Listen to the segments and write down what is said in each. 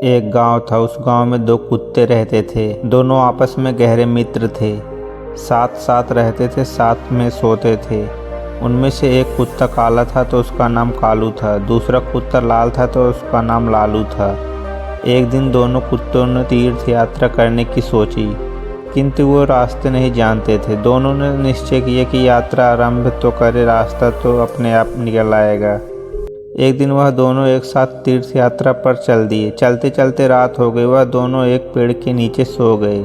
एक गांव था। उस गांव में दो कुत्ते रहते थे। दोनों आपस में गहरे मित्र थे। साथ साथ रहते थे, साथ में सोते थे। उनमें से एक कुत्ता काला था तो उसका नाम कालू था। दूसरा कुत्ता लाल था तो उसका नाम लालू था। एक दिन दोनों कुत्तों ने तीर्थ यात्रा करने की सोची, किंतु वो रास्ते नहीं जानते थे। दोनों ने निश्चय किया कि यात्रा आरंभ तो करे, रास्ता तो अपने आप निकल आएगा। एक दिन वह दोनों एक साथ तीर्थ यात्रा पर चल दिए। चलते चलते रात हो गई। वह दोनों एक पेड़ के नीचे सो गए।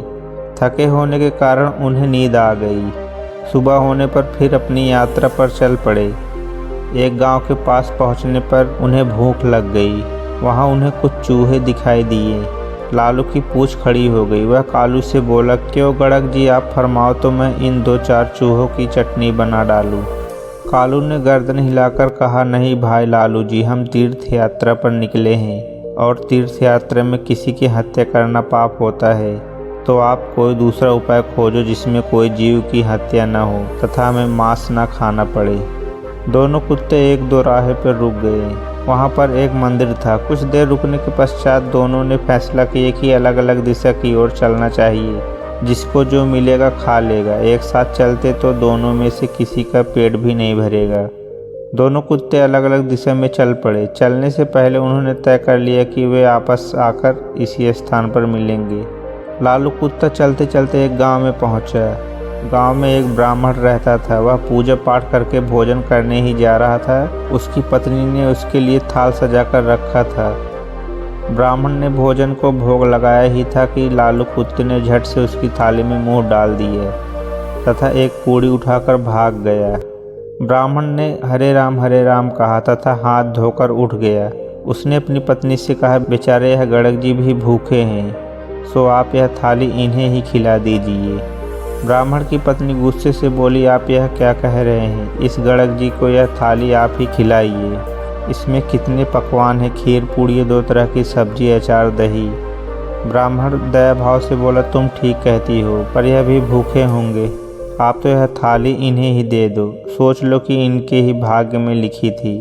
थके होने के कारण उन्हें नींद आ गई। सुबह होने पर फिर अपनी यात्रा पर चल पड़े। एक गांव के पास पहुंचने पर उन्हें भूख लग गई। वहां उन्हें कुछ चूहे दिखाई दिए। लालू की पूंछ खड़ी हो गई। वह कालू से बोला, क्यों गड़क जी, आप फरमाओ तो मैं इन 2-4 चूहों की चटनी बना डालूं। कालू ने गर्दन हिलाकर कहा, नहीं भाई लालू जी, हम तीर्थ यात्रा पर निकले हैं और तीर्थ यात्रा में किसी की हत्या करना पाप होता है। तो आप कोई दूसरा उपाय खोजो जिसमें कोई जीव की हत्या न हो तथा हमें मांस न खाना पड़े। दोनों कुत्ते एक दो राह पर रुक गए। वहां पर एक मंदिर था। कुछ देर रुकने के पश्चात दोनों ने फैसला किया कि अलग अलग दिशा की ओर चलना चाहिए। जिसको जो मिलेगा खा लेगा। एक साथ चलते तो दोनों में से किसी का पेट भी नहीं भरेगा। दोनों कुत्ते अलग अलग दिशा में चल पड़े। चलने से पहले उन्होंने तय कर लिया कि वे आपस आकर इसी स्थान पर मिलेंगे। लालू कुत्ता चलते चलते एक गांव में पहुंचा। गांव में एक ब्राह्मण रहता था। वह पूजा पाठ करके भोजन करने ही जा रहा था। उसकी पत्नी ने उसके लिए थाल सजाकर रखा था। ब्राह्मण ने भोजन को भोग लगाया ही था कि लालू कुत्ते ने झट से उसकी थाली में मुंह डाल दिया तथा एक पूड़ी उठाकर भाग गया। ब्राह्मण ने हरे राम कहा तथा हाथ धोकर उठ गया। उसने अपनी पत्नी से कहा, बेचारे यह गड़क जी भी भूखे हैं, सो आप यह थाली इन्हें ही खिला दीजिए। ब्राह्मण की पत्नी गुस्से से बोली, आप यह क्या कह रहे हैं? इस गड़क जी को यह थाली आप ही खिलाइए। इसमें कितने पकवान हैं, खीर पूड़ी, 2 तरह की सब्जी, अचार, दही। ब्राह्मण दया भाव से बोला, तुम ठीक कहती हो, पर यह भी भूखे होंगे। आप तो यह थाली इन्हें ही दे दो। सोच लो कि इनके ही भाग्य में लिखी थी।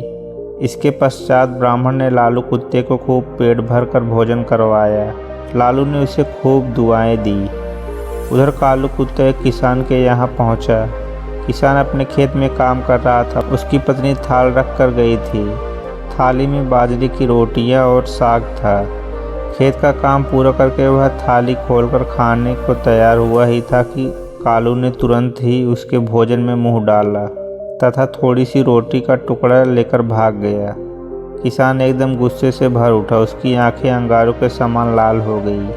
इसके पश्चात ब्राह्मण ने लालू कुत्ते को खूब पेट भर कर भोजन करवाया। लालू ने उसे खूब दुआएं दी। उधर कालू कुत्ता एक किसान के यहाँ पहुँचा। किसान अपने खेत में काम कर रहा था। उसकी पत्नी थाल रख कर गई थी। थाली में बाजरे की रोटियां और साग था। खेत का काम पूरा करके वह थाली खोलकर खाने को तैयार हुआ ही था कि कालू ने तुरंत ही उसके भोजन में मुंह डाला तथा थोड़ी सी रोटी का टुकड़ा लेकर भाग गया। किसान एकदम गुस्से से भर उठा। उसकी आंखें अंगारों के समान लाल हो गई।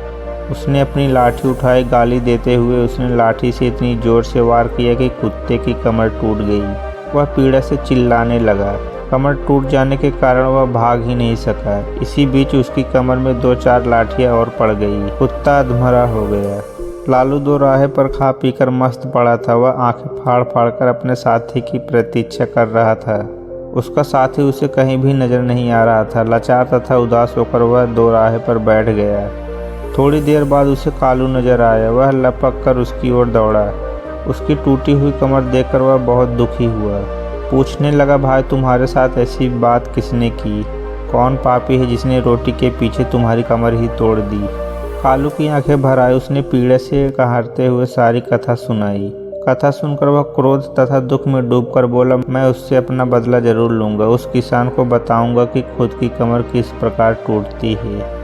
उसने अपनी लाठी उठाई। गाली देते हुए उसने लाठी से इतनी जोर से वार किया कि कुत्ते की कमर टूट गई। वह पीड़ा से चिल्लाने लगा। कमर टूट जाने के कारण वह भाग ही नहीं सका। इसी बीच उसकी कमर में 2-4 लाठियां और पड़ गई। कुत्ता अधमरा हो गया। लालू 2 राह पर खा पीकर मस्त पड़ा था। वह आंखें फाड़ फाड़ कर अपने साथी की प्रतीक्षा कर रहा था। उसका साथी उसे कहीं भी नजर नहीं आ रहा था। लाचार तथा उदास होकर वह 2 राह पर बैठ गया। थोड़ी देर बाद उसे कालू नजर आया। वह लपक कर उसकी ओर दौड़ा। उसकी टूटी हुई कमर देखकर वह बहुत दुखी हुआ। पूछने लगा, भाई तुम्हारे साथ ऐसी बात किसने की? कौन पापी है जिसने रोटी के पीछे तुम्हारी कमर ही तोड़ दी? कालू की आंखें भर आई। उसने पीड़ा से कहरते हुए सारी कथा सुनाई। कथा सुनकर वह क्रोध तथा दुख में डूबकर बोला, मैं उससे अपना बदला जरूर लूँगा। उस किसान को बताऊँगा कि खुद की कमर किस प्रकार टूटती है।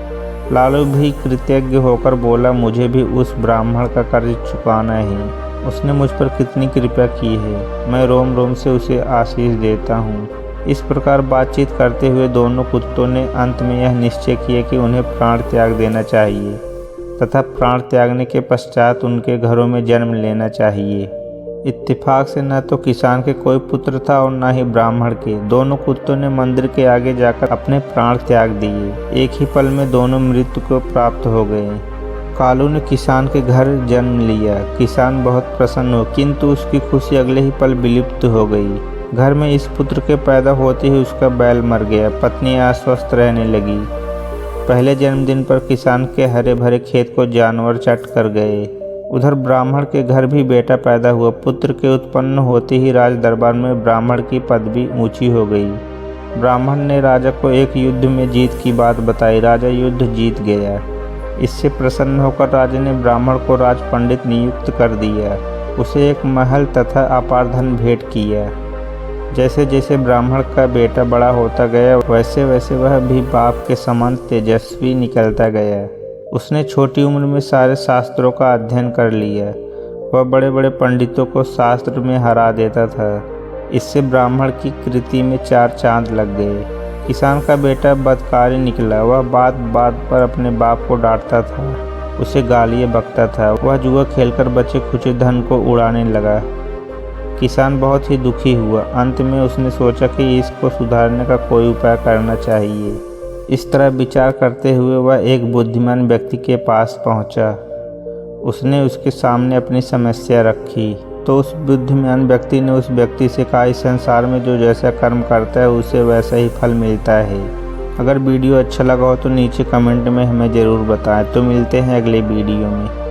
लालू भी कृतज्ञ होकर बोला, मुझे भी उस ब्राह्मण का कर्ज चुकाना है। उसने मुझ पर कितनी कृपा की है। मैं रोम रोम से उसे आशीष देता हूँ। इस प्रकार बातचीत करते हुए दोनों कुत्तों ने अंत में यह निश्चय किया कि उन्हें प्राण त्याग देना चाहिए तथा प्राण त्यागने के पश्चात उनके घरों में जन्म लेना चाहिए। इत्तेफाक से न तो किसान के कोई पुत्र था और न ही ब्राह्मण के। दोनों कुत्तों ने मंदिर के आगे जाकर अपने प्राण त्याग दिए। एक ही पल में दोनों मृत्यु को प्राप्त हो गए। कालू ने किसान के घर जन्म लिया। किसान बहुत प्रसन्न हो, किंतु उसकी खुशी अगले ही पल विलुप्त हो गई। घर में इस पुत्र के पैदा होते ही उसका बैल मर गया। पत्नी अस्वस्थ रहने लगी। पहले जन्मदिन पर किसान के हरे भरे खेत को जानवर चट कर गए। उधर ब्राह्मण के घर भी बेटा पैदा हुआ। पुत्र के उत्पन्न होते ही राज दरबार में ब्राह्मण की पदवी ऊंची हो गई। ब्राह्मण ने राजा को एक युद्ध में जीत की बात बताई। राजा युद्ध जीत गया। इससे प्रसन्न होकर राजा ने ब्राह्मण को राज पंडित नियुक्त कर दिया। उसे एक महल तथा अपार धन भेंट किया। जैसे जैसे ब्राह्मण का बेटा बड़ा होता गया वैसे वैसे वह भी बाप के समान तेजस्वी निकलता गया। उसने छोटी उम्र में सारे शास्त्रों का अध्ययन कर लिया। वह बड़े बड़े पंडितों को शास्त्र में हरा देता था। इससे ब्राह्मण की कृति में 4 चांद लग गए। किसान का बेटा बदकारी निकला। वह बात बात पर अपने बाप को डांटता था, उसे गालियाँ बकता था। वह जुआ खेलकर बचे खुचे धन को उड़ाने लगा। किसान बहुत ही दुखी हुआ। अंत में उसने सोचा कि इसको सुधारने का कोई उपाय करना चाहिए। इस तरह विचार करते हुए वह एक बुद्धिमान व्यक्ति के पास पहुंचा। उसने उसके सामने अपनी समस्या रखी तो उस बुद्धिमान व्यक्ति ने उस व्यक्ति से कहा, इस संसार में जो जैसा कर्म करता है उसे वैसा ही फल मिलता है। अगर वीडियो अच्छा लगा हो तो नीचे कमेंट में हमें ज़रूर बताएं। तो मिलते हैं अगले वीडियो में।